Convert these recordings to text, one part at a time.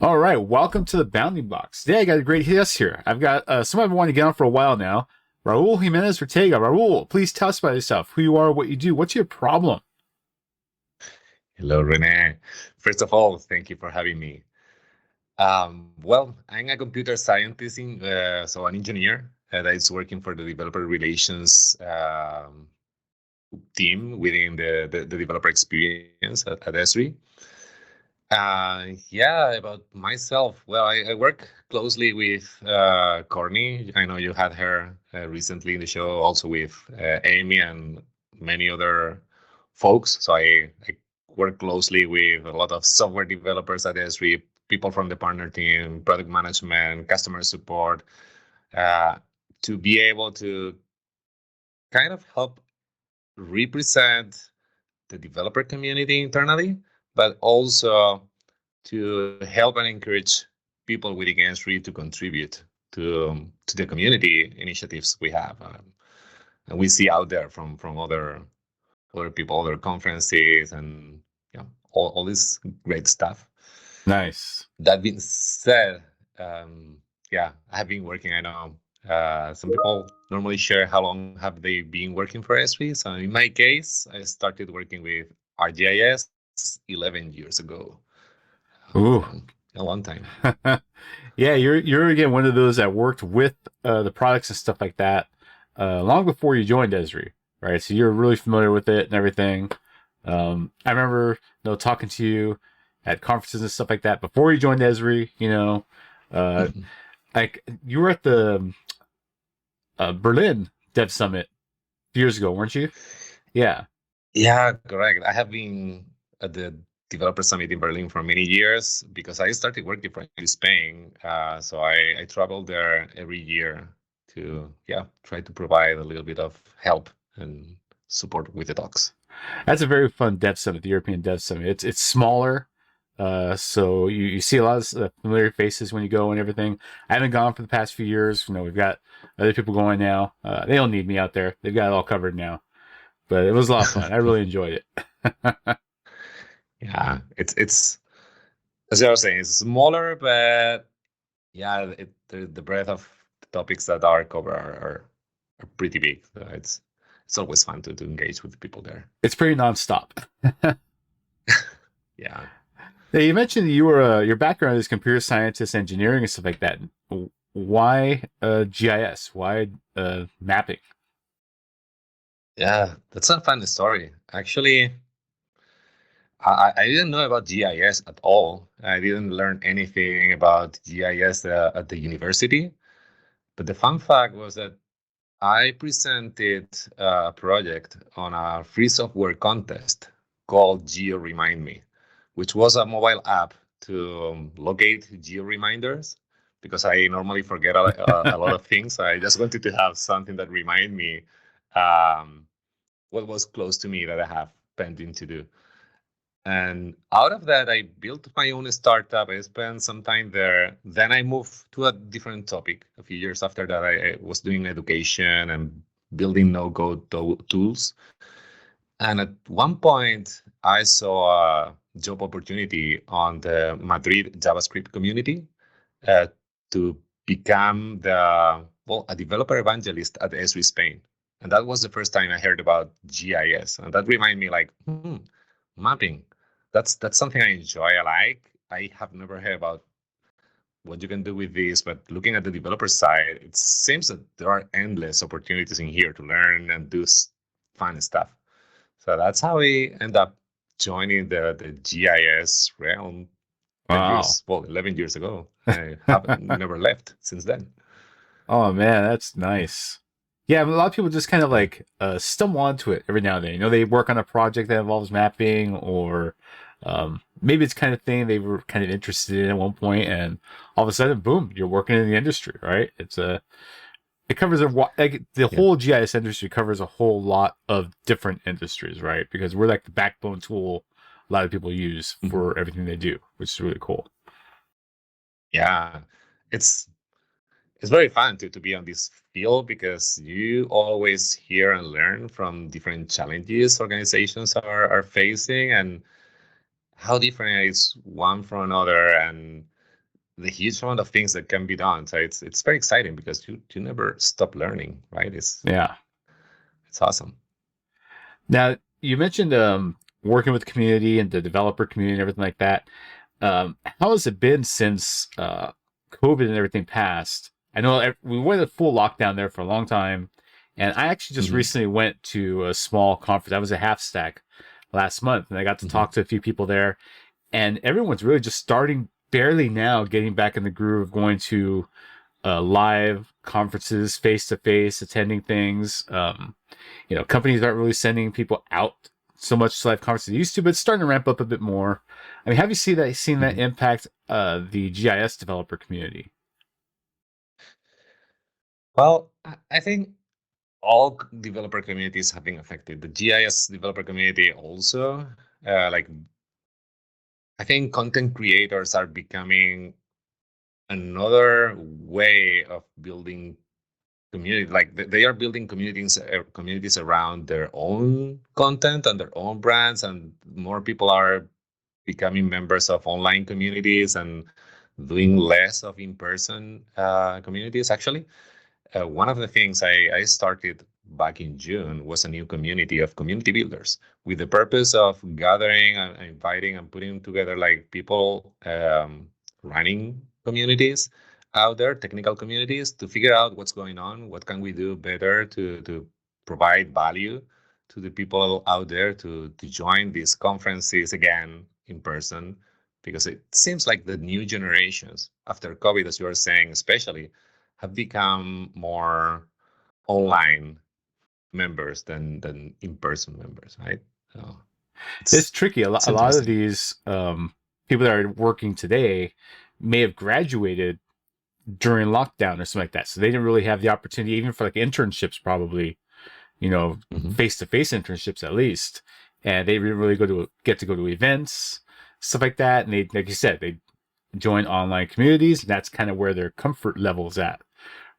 All right, welcome to the Bounding Box. Today I got a great guest here. I've got someone I've been wanting to get on for a while now. Raul Jimenez Ortega. Raul, please tell us about yourself, who you are, what you do, what's your problem? Hello, Rene. First of all, thank you for having me. Well, I'm a computer scientist, so an engineer that is working for the developer relations team within the developer experience at Esri. Yeah, about myself. Well, I work closely with Courtney. I know you had her recently in the show, also with Amy and many other folks. So I work closely with a lot of software developers at Esri, people from the partner team, product management, customer support, uh, to be able to kind of help represent the developer community internally, but also to help and encourage people within Gensry to contribute to the community initiatives we have, and we see out there from other people, other conferences, and all this great stuff. Nice. That being said, yeah, I have been working. I know some people normally share how long have they been working for Esri. So in my case, I started working with ArcGIS 11 years ago. Ooh. Yeah, a long time. Yeah, you're again one of those that worked with the products and stuff like that long before you joined Esri, right? So you're really familiar with it and everything. I remember, talking to you at conferences and stuff like that before you joined Esri. Uh, Mhm. like you were at the Berlin Dev Summit years ago, weren't you? Yeah. Yeah, correct. I have been at the Developer Summit in Berlin for many years because I started working for Spain. So I travel there every year to try to provide a little bit of help and support with the talks. That's a very fun Dev Summit, the European Dev Summit. It's smaller, so you see a lot of familiar faces when you go and everything. I haven't gone for the past few years. We've got other people going now. They don't need me out there. They've got it all covered now. But it was a lot of fun. I really enjoyed it. Yeah, it's as I was saying, it's smaller, but yeah, the breadth of topics that are covered are pretty big. So it's always fun to engage with the people there. It's pretty nonstop. Yeah. Hey, you mentioned your background is computer scientist, engineering, and stuff like that. Why GIS? Why mapping? Yeah, that's a fun story. Actually, I didn't know about GIS at all. I didn't learn anything about GIS at the university. But the fun fact was that I presented a project on a free software contest called Geo Remind Me, which was a mobile app to locate geo reminders because I normally forget a lot of things. I just wanted to have something that remind me um, what was close to me that I have pending to do. And out of that, I built my own startup. I spent some time there. Then I moved to a different topic. A few years after that, I was doing education and building no-code tools. And at one point, I saw a job opportunity on the Madrid JavaScript community uh, to become a developer evangelist at Esri Spain. And that was the first time I heard about GIS. And that reminded me like, mapping. That's something I enjoy. I like. I have never heard about what you can do with this, but looking at the developer side, it seems that there are endless opportunities in here to learn and do fun stuff. So that's how we end up joining the GIS realm 10 Wow. years, well, 11 years ago. I haven't never left since then. Oh man, that's nice. Yeah, but a lot of people just kind of Yeah. like stumble onto it every now and then. They work on a project that involves mapping, or maybe it's kind of thing they were kind of interested in at one point, and all of a sudden, boom, you're working in the industry, right? It covers like the Yeah. whole GIS industry covers a whole lot of different industries, right? Because we're like the backbone tool a lot of people use Mhm. for everything they do, which is really cool. Yeah. It's it's very fun to be on this field because you always hear and learn from different challenges organizations are facing and how different is one from another. And the huge amount of things that can be done. So it's very exciting because you never stop learning, right? Yeah. It's awesome. Now, you mentioned working with the community and the developer community and everything like that. How has it been since COVID and everything passed? I know we went a full lockdown there for a long time, and I actually just Hmm. recently went to a small conference. I was a half stack last month, and I got to Hmm. talk to a few people there, and everyone's really just starting barely now getting back in the groove of going to live conferences, face to face, attending things. Companies aren't really sending people out so much to live conferences as they used to, but it's starting to ramp up a bit more. I mean, have you seen that Hmm. impact the GIS developer community? Well, I think all developer communities have been affected. The GIS developer community also, like I think content creators are becoming another way of building community. Like they are building communities around their own content and their own brands, and more people are becoming members of online communities and doing less of in-person communities. Actually, one of the things I started back in June was a new community of community builders with the purpose of gathering and inviting and putting together like people running communities out there, technical communities, to figure out what's going on, what can we do better to provide value to the people out there to join these conferences again in person, because it seems like the new generations after COVID, as you are saying, especially have become more online members than in-person members, right? So It's it's tricky. it's A lot of interesting. these people that are working today may have graduated during lockdown or something like that, so they didn't really have the opportunity, even for like internships, probably Hmm. face to face internships at least, and they didn't really get to go to events, stuff like that. And they, like you said, they join online communities, and that's kind of where their comfort level is at,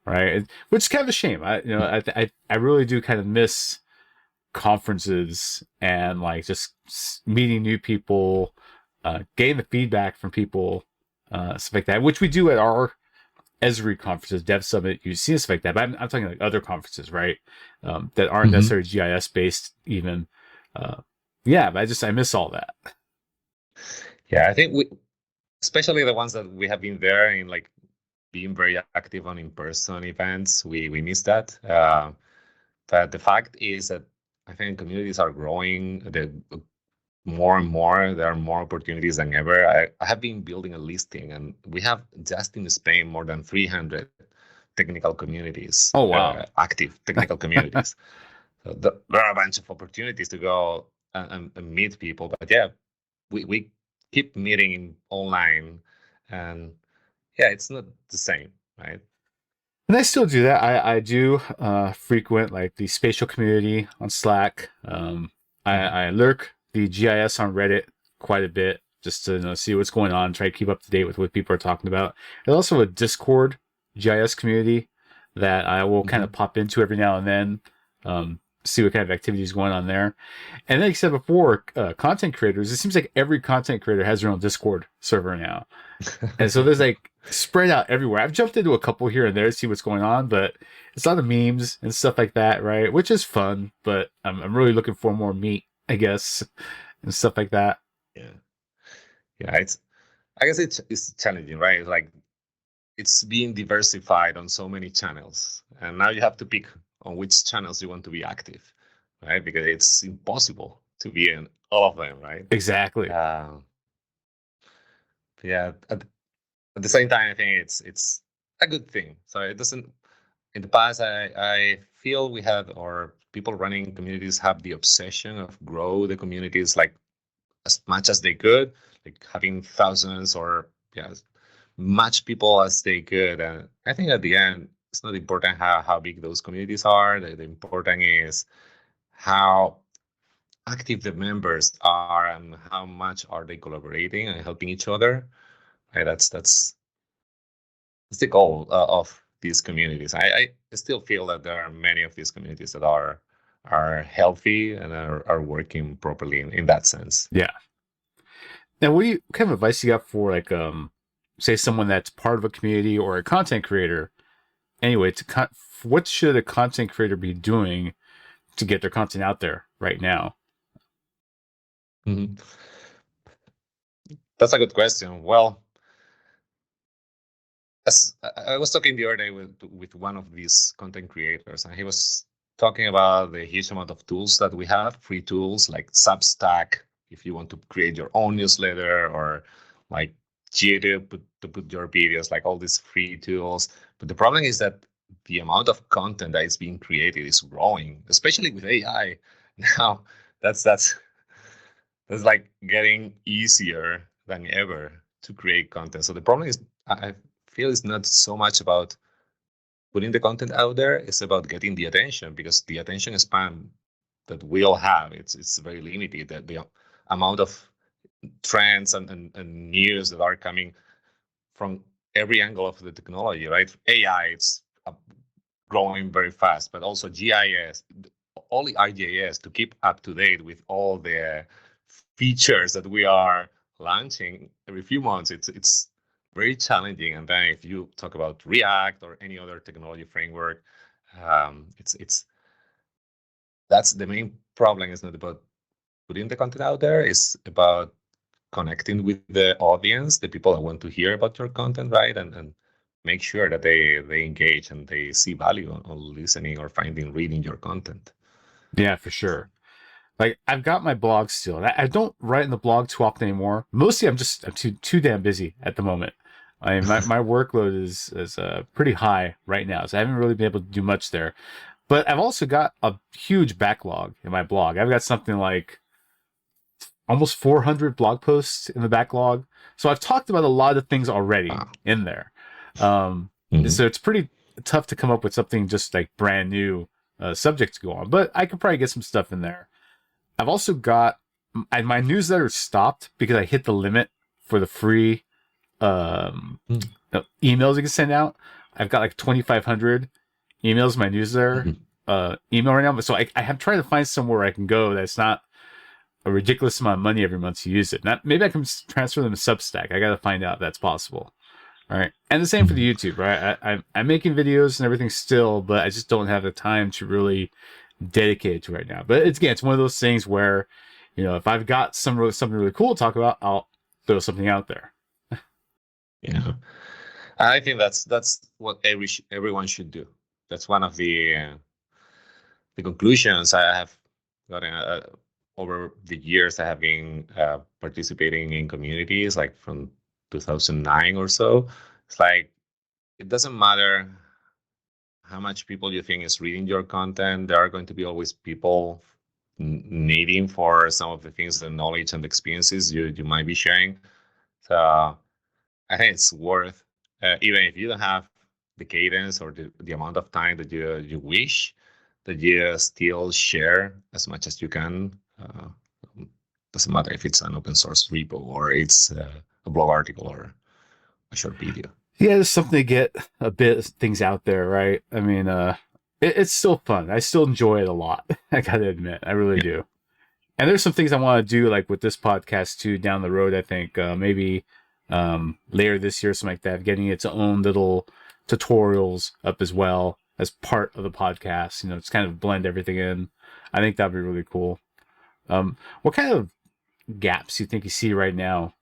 right? Which is kind of a shame. I really do kind of miss conferences and like just meeting new people, getting the feedback from people, stuff like that, which we do at our Esri conferences, Dev Summit, you see stuff like that. But I'm talking like other conferences, right? That aren't Hmm. necessarily GIS based, even. Uh, yeah, but I miss all that. Yeah, I think we, especially the ones that we have been there in, like being very active on in-person events, we miss that. But the fact is that I think communities are growing. The more and more, there are more opportunities than ever. I have been building a listing, and we have just in Spain more than 300 technical communities, Oh wow. active technical communities. So there are a bunch of opportunities to go and meet people. But yeah, we keep meeting online, and yeah, it's not the same, right? And I still do that. I do frequent like the spatial community on Slack. Hmm. I lurk the GIS on Reddit quite a bit just to see what's going on, try to keep up to date with what people are talking about. There's also a Discord GIS community that I will kind of Hmm. pop into every now and then, see what kind of activities going on there. And like I said before, content creators, it seems like every content creator has their own Discord server now. And so there's like spread out everywhere. I've jumped into a couple here and there to see what's going on, but it's a lot of memes and stuff like that, right? Which is fun, but I'm really looking for more meat, I guess, and stuff like that. Yeah, yeah. It's, I guess it's challenging, right? It's like it's being diversified on so many channels, and now you have to pick on which channels you want to be active, right? Because it's impossible to be in all of them, right? Exactly. Uh, yeah. At the same time, I think it's a good thing. So it doesn't. In the past, I feel we had, or people running communities have the obsession of grow the communities like as much as they could, like having thousands or yeah, as much people as they could. And I think at the end, it's not important how big those communities are. The important is how active the members are and how much are they collaborating and helping each other. Right? That's the goal of these communities. I still feel that there are many of these communities that are healthy and are working properly in that sense. Yeah. Now, what kind of advice you got for like say someone that's part of a community or a content creator, anyway, what should a content creator be doing to get their content out there right now? Mhm. That's a good question. Well, as I was talking the other day with one of these content creators, and he was talking about the huge amount of tools that we have, free tools like Substack, if you want to create your own newsletter, or like YouTube to put your videos, like all these free tools. But the problem is that the amount of content that is being created is growing, especially with AI. Now, that's that's like getting easier than ever to create content. So the problem is, I feel it's not so much about putting the content out there. It's about getting the attention, because the attention span that we all have, it's very limited. That the amount of trends and news that are coming from every angle of the technology, right? AI, it's growing very fast, but also GIS, only RJS, to keep up to date with all the features that we are launching every few months. It's very challenging. And then if you talk about React or any other technology framework, it's that's the main problem. It's not about putting the content out there. It's about connecting with the audience, the people that want to hear about your content, right? And make sure that they engage and they see value on listening or reading your content. Yeah, for sure. Like I've got my blog still. I don't write in the blog too often anymore. Mostly, I'm too damn busy at the moment. I mean, my workload is pretty high right now, so I haven't really been able to do much there. But I've also got a huge backlog in my blog. I've got something like almost 400 blog posts in the backlog. So I've talked about a lot of things already Wow. in there. Um, Mm-hmm. so it's pretty tough to come up with something just like brand new subject to go on. But I could probably get some stuff in there. I've also got my newsletter stopped because I hit the limit for the free um, emails you can send out. I've got like 2,500 emails in my newsletter Mm-hmm. email right now. But so I have tried to find somewhere I can go that's not a ridiculous amount of money every month to use it. Not, maybe I can transfer them to Substack. I got to find out if that's possible. All right. And the same for the YouTube, right? I'm making videos and everything still, but I just don't have the time to really dedicate it to right now. But it's one of those things where, if I've got something really cool to talk about, I'll throw something out there. Yeah, I think that's what everyone should do. That's one of the conclusions I have gotten over the years. I have been participating in communities like from 2009 or so. It's like it doesn't matter how much people you think is reading your content. There are going to be always people needing for some of the things, the knowledge and the experiences you might be sharing. So I think it's worth, even if you don't have the cadence or the amount of time that you wish, that you still share as much as you can. Doesn't matter if it's an open source repo or it's a blog article or a short video. Yeah, there's something to get a bit of things out there, right? I mean, it's still fun. I still enjoy it a lot. I gotta admit, I really Yeah. do. And there's some things I want to do, like with this podcast too, down the road. I think maybe later this year, something like that, getting its own little tutorials up as well as part of the podcast. Just kind of blend everything in. I think that'd be really cool. What kind of gaps you think you see right now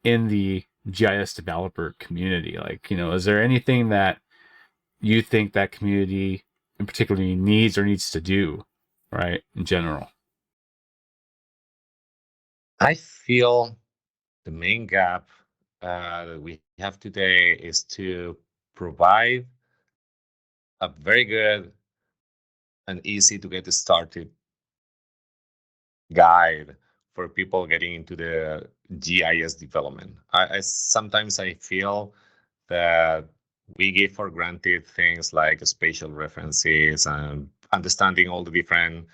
in the GIS developer community? Like, is there anything that you think that community in particular needs to do, right, in general? I feel the main gap that we have today is to provide a very good and easy to get started guide for people getting into the GIS development. I sometimes I feel that we give for granted things like spatial references and understanding all the different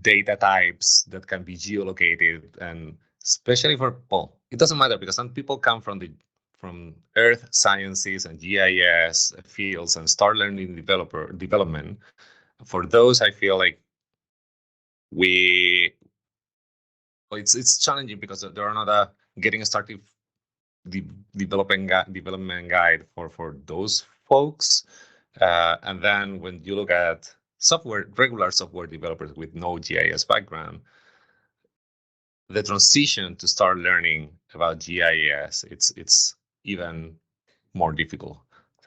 data types that can be geolocated, and especially for, well, it doesn't matter because some people come from earth sciences and GIS fields and start learning development. For those, I feel like we it's challenging because they're not getting started the development guide for those folks. And then when you look at regular software developers with no GIS background, the transition to start learning about GIS, it's even more difficult.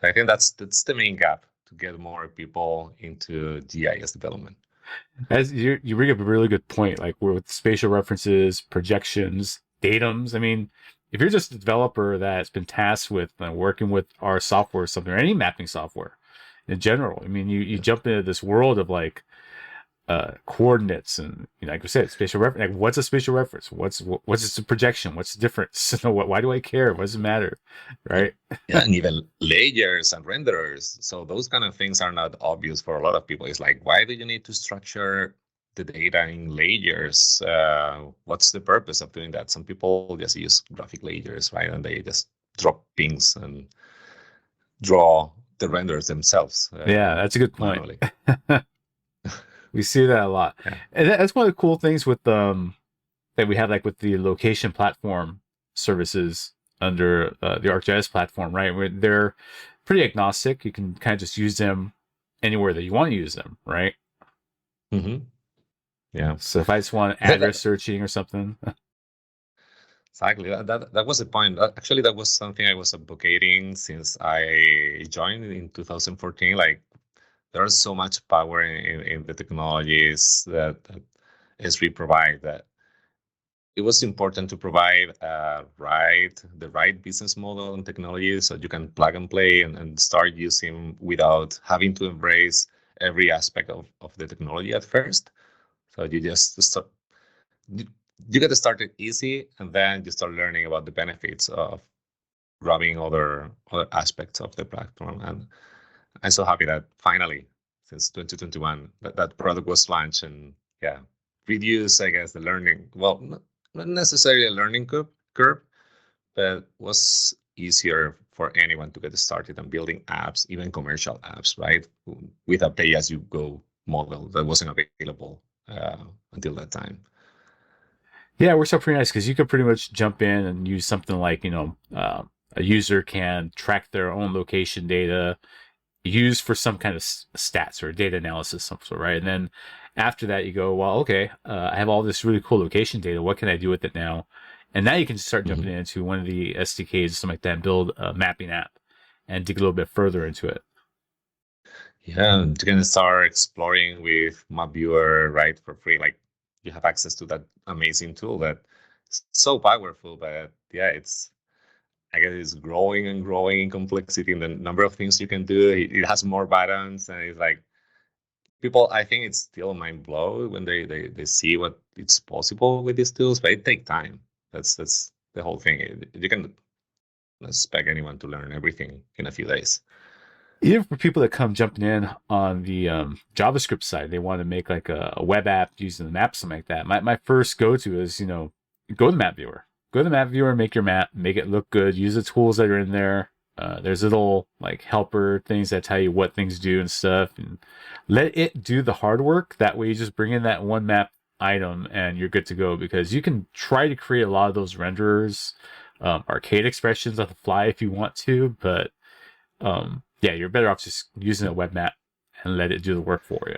So I think that's the main gap to get more people into GIS development. As you bring up a really good point, like with spatial references, projections, datums. I mean, if you're just a developer that's been tasked with working with our software or something, or any mapping software in general, I mean, you jump into this world of like coordinates and like we said, spatial reference. Like, what's a spatial reference? What's a projection? What's the difference? Why do I care? What does it matter? Right? Yeah, and even layers and renderers. So those kind of things are not obvious for a lot of people. It's like, why do you need to structure the data in layers? What's the purpose of doing that? Some people just use graphic layers, right? And they just drop pings and draw the renders themselves Yeah, that's a good point. manually. We see that a lot, Yeah. and that's one of the cool things with that we have, like with the location platform services under the ArcGIS platform, right? Where they're pretty agnostic. You can kind of just use them anywhere that you want to use them, right? Mm-hmm. Yeah. So if I just want address searching or something, Exactly. That was the point. Actually, that was something I was advocating since I joined in 2014. Like, there's so much power in the technologies that Esri provide that it was important to provide the right business model and technology so you can plug and play and start using without having to embrace every aspect of the technology at first. So you just start, you, you get started easy, and then you start learning about the benefits of grabbing other aspects of the platform. And I'm so happy that finally, since 2021, that product was launched, and yeah, reduce, I guess, the learning. Well, not necessarily a learning curve, but was easier for anyone to get started on building apps, even commercial apps, right? With a pay-as-you-go model that wasn't available until that time. yeah, it works out pretty nice because you can pretty much jump in and use something like a user can track their own location data used for some kind of stats or data analysis, some sort, right? And then after that, you go, well, okay, I have all this really cool location data. What can I do with it now? And now you can start jumping into one of the SDKs, something like that, and build a mapping app and dig a little bit further into it. Yeah, you can start exploring with Map Viewer right for free. Like, you have access to that amazing tool that's so powerful, but yeah, I guess it's growing and growing in complexity and the number of things you can do. It has more buttons, and it's like people. I think it's still mind blown when they see what it's possible with these tools, but it takes time. That's the whole thing. You can expect anyone to learn everything in a few days. Even for people that come jumping in on the JavaScript side, they want to make like a web app using the map, something like that. My first go to is, go to the map viewer. Go to the map viewer, make your map, make it look good, use the tools that are in there. There's little like helper things that tell you what things do and stuff, and let it do the hard work. That way you just bring in that one map item and you're good to go, because you can try to create a lot of those renderers, arcade expressions on the fly if you want to, but yeah, you're better off just using a web map and let it do the work for you.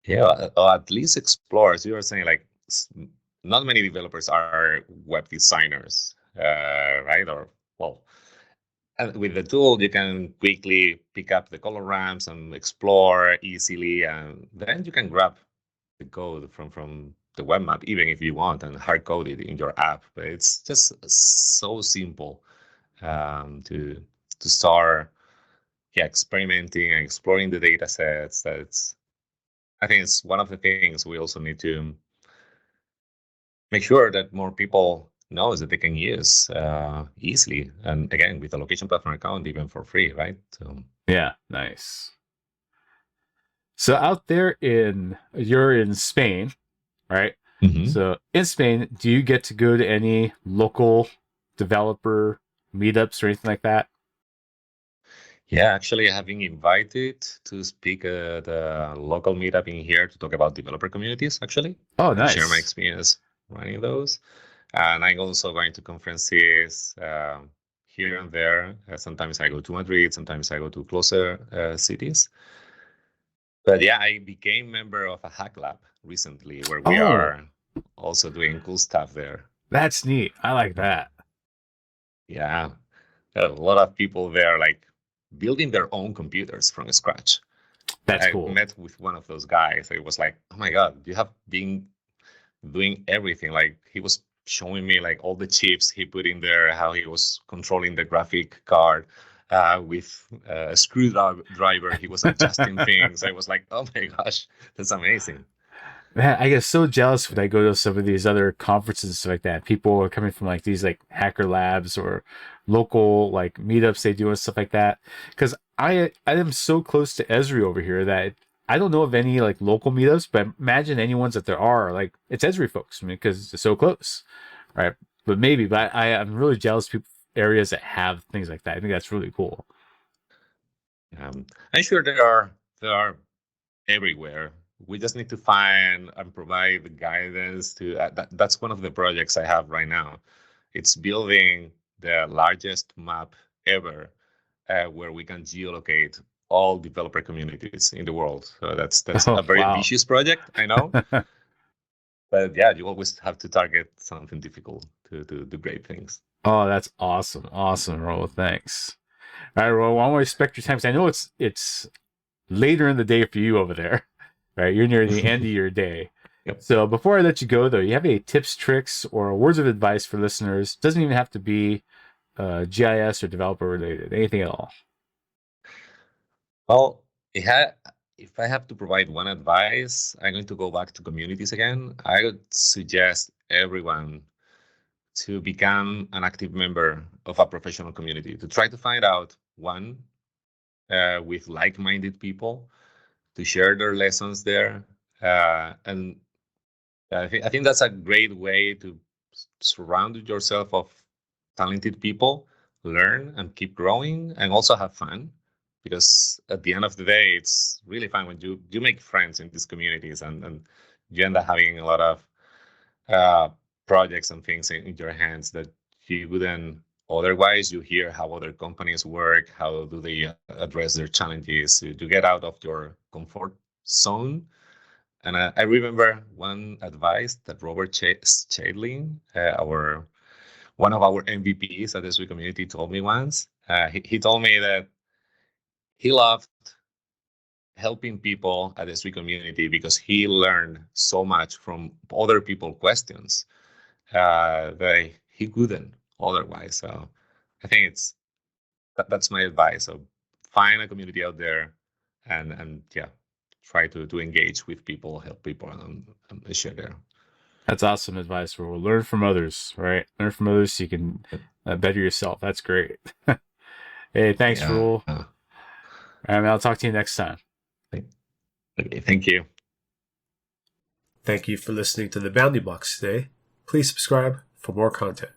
Yeah, or at least explore. As you were saying, like, not many developers are web designers, right? Or, well, and with the tool, you can quickly pick up the color ramps and explore easily, and then you can grab the code from the web map, even if you want, and hard code it in your app. But it's just so simple to start, yeah, experimenting and exploring the data sets. I think it's one of the things we also need to make sure that more people knows that they can use easily, and again with a location platform account even for free, right? So Yeah, nice. So out there you're in Spain, right? So in Spain, do you get to go to any local developer meetups or anything like that? yeah, actually I have been invited to speak at a local meetup in here to talk about developer communities, actually, Oh, and share my nice. experience running those. And I'm also going to conferences here and there. Sometimes I go to Madrid, sometimes I go to closer cities. But yeah, I became member of a hack lab recently where we Oh, are also doing cool stuff there. that's neat. I like that. Yeah, a lot of people there like building their own computers from scratch. That's I cool. met with one of those guys. It was like, oh my God, you have been doing everything. Like he was showing me like all the chips he put in there, how he was controlling the graphic card with a screwdriver. He was adjusting things. I was like, oh my gosh, that's amazing. Man, I get so jealous when I go to some of these other conferences and stuff like that. People are coming from like these like hacker labs or local like meetups they do and stuff like that. Because I am so close to Esri over here that I don't know of any like local meetups, but imagine any ones that there are. Like it's Esri folks, I mean, because it's so close, right? But maybe, but I'm really jealous of people areas that have things like that. I think that's really cool. I'm sure there are everywhere. We just need to find and provide the guidance to that's one of the projects I have right now. It's building the largest map ever where we can geolocate all developer communities in the world. So that's Oh a very wow. ambitious project, I know. But yeah, you always have to target something difficult to do great things. Oh, that's awesome. Awesome, Raul. Thanks. All right, Raul, I want to respect your time because I know it's later in the day for you over there, right? You're near the end of your day. Yep. So before I let you go, though, you have any tips, tricks, or words of advice for listeners? Doesn't even have to be GIS or developer related. Anything at all. Well, it ha- if I have to provide one advice, I'm going to go back to communities again. I would suggest everyone to become an active member of a professional community, to try to find out one with like-minded people, to share their lessons there. And I think that's a great way to surround yourself of talented people, learn and keep growing, and also have fun. Because at the end of the day, it's really fun when you make friends in these communities, and you end up having a lot of uh, projects and things in your hands that you wouldn't otherwise. You hear how other companies work, how do they address their challenges, to get out of your comfort zone. And I remember one advice that Robert Chadling, our one of our MVPs at the Sweet Community, told me once. He told me that he loved helping people at the Sweet Community because he learned so much from other people's questions that he couldn't otherwise. So I think that's my advice. So find a community out there, and yeah, try to engage with people, help people, and share there. That's awesome advice, Raul. Learn from others, right? Learn from others so you can better yourself. That's great. Hey, thanks, Yeah. Raul. And I'll talk to you next time. Okay, thank you. Thank you for listening to the Bounding Box today. Please subscribe for more content.